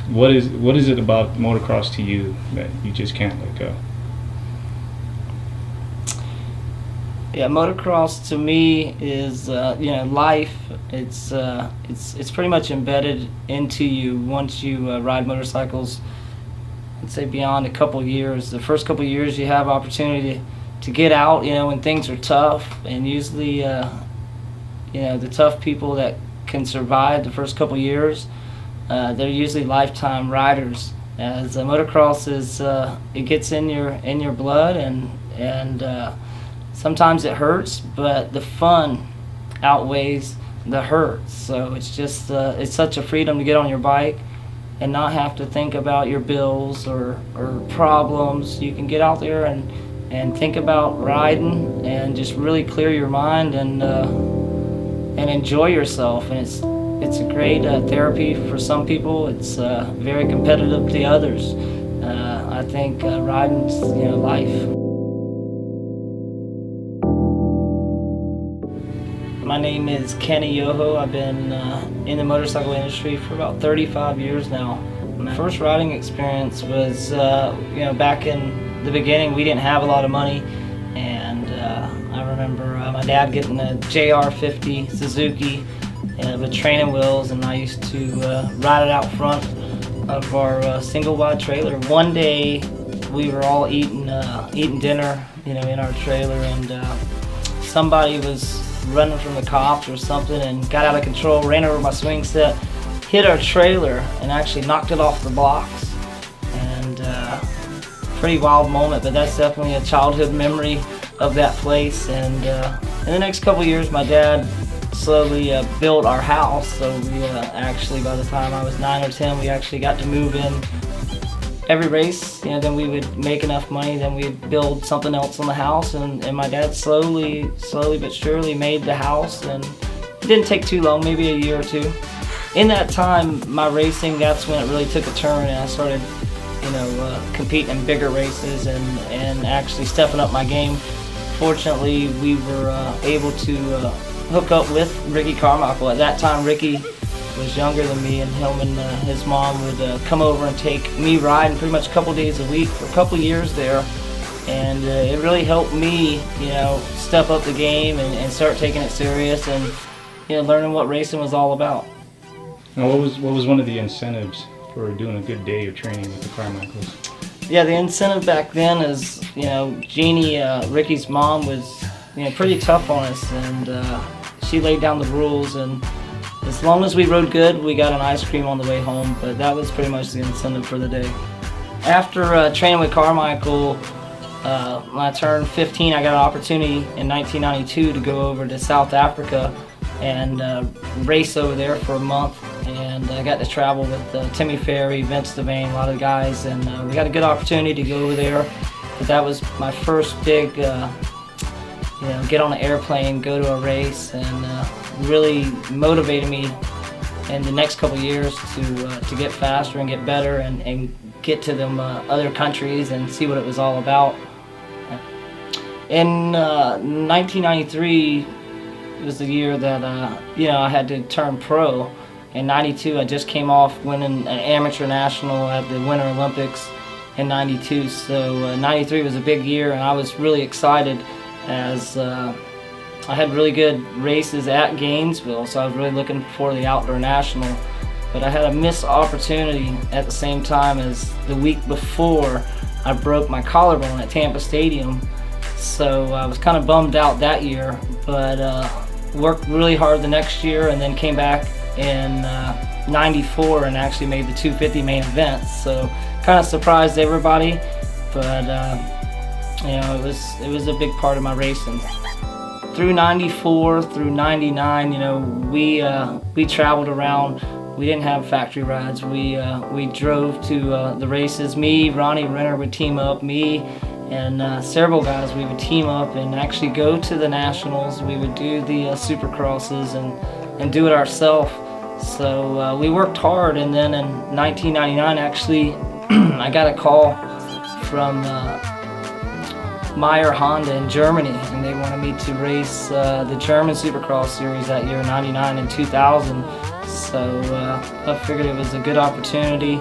What is it about motocross to you that you just can't let go? Yeah, motocross to me is life. It's pretty much embedded into you once you ride motorcycles. I'd say beyond a couple years. The first couple years you have opportunity to get out, when things are tough, and usually the tough people that can survive the first couple years, they're usually lifetime riders. As motocross is, it gets in your blood, and sometimes it hurts, but the fun outweighs the hurt. So it's just it's such a freedom to get on your bike and not have to think about your bills or problems. You can get out there and think about riding and just really clear your mind and enjoy yourself. And it's a great therapy for some people. It's very competitive to others. I think riding's life. My name is Kenny Yoho. I've been in the motorcycle industry for about 35 years now. My first riding experience was, back in the beginning, we didn't have a lot of money, and I remember my dad getting a JR50 Suzuki with training wheels, and I used to ride it out front of our single wide trailer. One day, we were all eating dinner, in our trailer, and somebody was running from the cops or something and got out of control, ran over my swing set, hit our trailer, and actually knocked it off the blocks. And pretty wild moment, but that's definitely a childhood memory of that place. And in the next couple years, my dad slowly built our house. So we actually, by the time I was 9 or 10, we actually got to move in every race. Then we would make enough money, then we'd build something else on the house, and my dad slowly but surely made the house, and it didn't take too long, maybe a year or two. In that time, my racing, that's when it really took a turn, and I started competing in bigger races and actually stepping up my game. Fortunately, we were able to hook up with Ricky Carmichael. At that time, Ricky was younger than me, and him and his mom would come over and take me riding pretty much a couple days a week for a couple years there, and it really helped me step up the game and start taking it serious and learning what racing was all about. Now, what was one of the incentives for doing a good day of training with the Carmichaels? Yeah, the incentive back then is Jeannie, Ricky's mom, was pretty tough on us, and she laid down the rules, and as long as we rode good, we got an ice cream on the way home, but that was pretty much the incentive for the day. After training with Carmichael, when I turned 15, I got an opportunity in 1992 to go over to South Africa and race over there for a month, and I got to travel with Timmy Ferry, Vince Devane, a lot of guys, and we got a good opportunity to go over there. But that was my first big, get on an airplane, go to a race, and really motivated me in the next couple years to get faster and get better and get to them other countries and see what it was all about. In 1993 was the year that I had to turn pro. In 92, I just came off winning an amateur national at the Winter Olympics in 92. So 93 was a big year, and I was really excited as I had really good races at Gainesville, so I was really looking for the outdoor national. But I had a missed opportunity at the same time as the week before I broke my collarbone at Tampa Stadium. So I was kind of bummed out that year, but worked really hard the next year, and then came back in 94 and actually made the 250 main event. So kind of surprised everybody, but it was a big part of my racing. Through 94, through 99, we traveled around. We didn't have factory rides. We drove to the races. Me, Ronnie Renner would team up. Me and several guys, we would team up and actually go to the nationals. We would do the supercrosses and do it ourselves. So we worked hard, and then in 1999, actually, I got a call from Meyer Honda in Germany, and they wanted me to race the German Supercross series that year, 99 and 2000. So I figured it was a good opportunity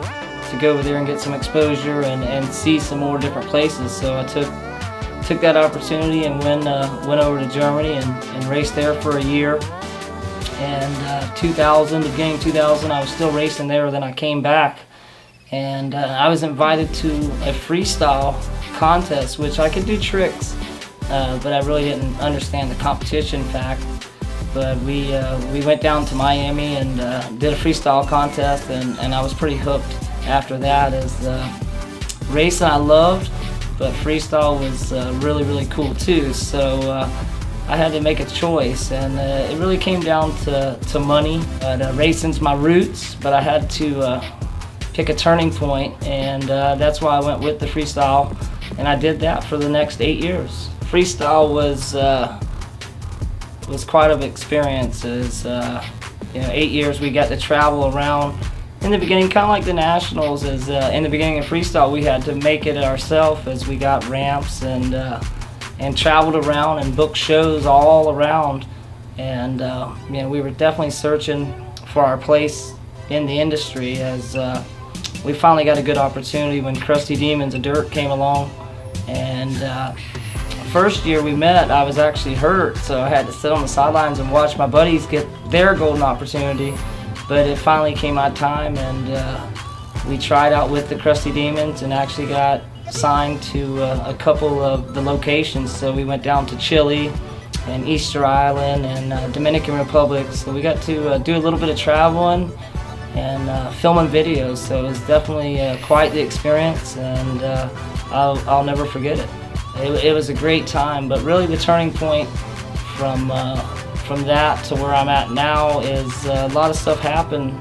to go over there and get some exposure and see some more different places. So I took that opportunity and went over to Germany and raced there for a year. And 2000, the beginning of 2000, I was still racing there. Then I came back, and I was invited to a freestyle contest, which I could do tricks, but I really didn't understand the competition fact. But we went down to Miami and did a freestyle contest, and I was pretty hooked after that. As racing I loved, but freestyle was really cool too. So I had to make a choice, and it really came down to money. Racing's my roots, but I had to pick a turning point, and that's why I went with the freestyle, and I did that for the next 8 years. Freestyle was quite an experience. As 8 years we got to travel around. In the beginning, kind of like the Nationals, as in the beginning of freestyle, we had to make it ourselves, as we got ramps and traveled around and booked shows all around. And we were definitely searching for our place in the industry, as we finally got a good opportunity when Crusty Demons of Dirt came along. And first year we met, I was actually hurt, so I had to sit on the sidelines and watch my buddies get their golden opportunity. But it finally came my time, and we tried out with the Crusty Demons and actually got signed to a couple of the locations. So we went down to Chile and Easter Island and Dominican Republic. So we got to do a little bit of traveling and filming videos. So it was definitely quite the experience, and I'll never forget it. It was a great time, but really the turning point from that to where I'm at now is a lot of stuff happened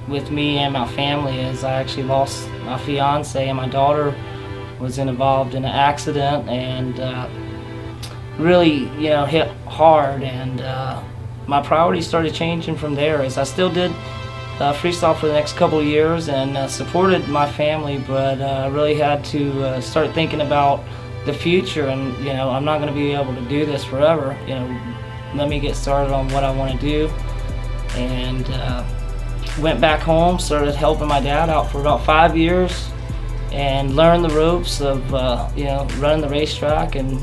with me and my family, as I actually lost my fiance, and my daughter was involved in an accident, and really hit hard, and my priorities started changing from there, as I still did freestyle for the next couple of years and supported my family, but I really had to start thinking about the future, and I'm not going to be able to do this forever. Let me get started on what I want to do, and went back home, started helping my dad out for about 5 years, and learned the ropes of running the racetrack and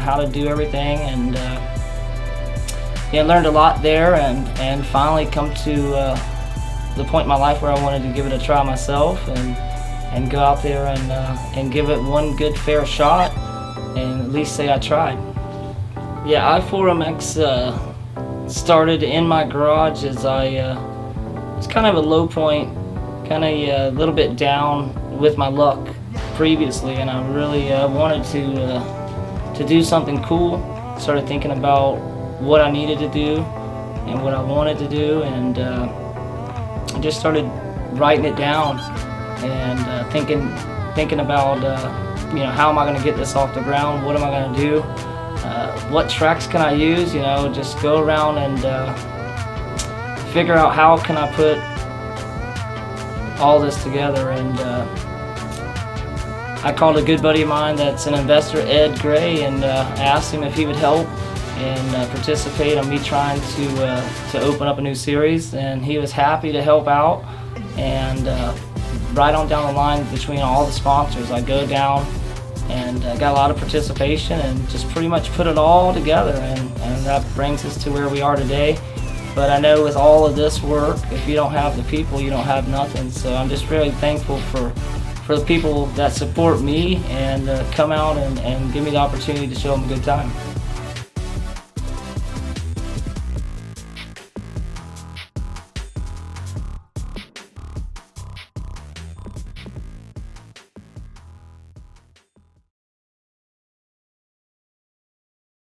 how to do everything, and learned a lot there, and finally come to the point in my life where I wanted to give it a try myself and go out there and give it one good fair shot and at least say I tried. Yeah, I4MX started in my garage, as it's kind of a low point, kind of a little bit down with my luck previously, and I really wanted to do something cool. Started thinking about what I needed to do and what I wanted to do, and I just started writing it down and thinking about how am I going to get this off the ground? What am I going to do? What tracks can I use? Just go around and figure out how can I put all this together. And I called a good buddy of mine that's an investor, Ed Gray, and asked him if he would help and participate on me trying to open up a new series, and he was happy to help out. And right on down the line between all the sponsors, I go down and got a lot of participation and just pretty much put it all together, and that brings us to where we are today. But I know with all of this work, if you don't have the people, you don't have nothing. So I'm just really thankful for the people that support me and come out and give me the opportunity to show them a good time.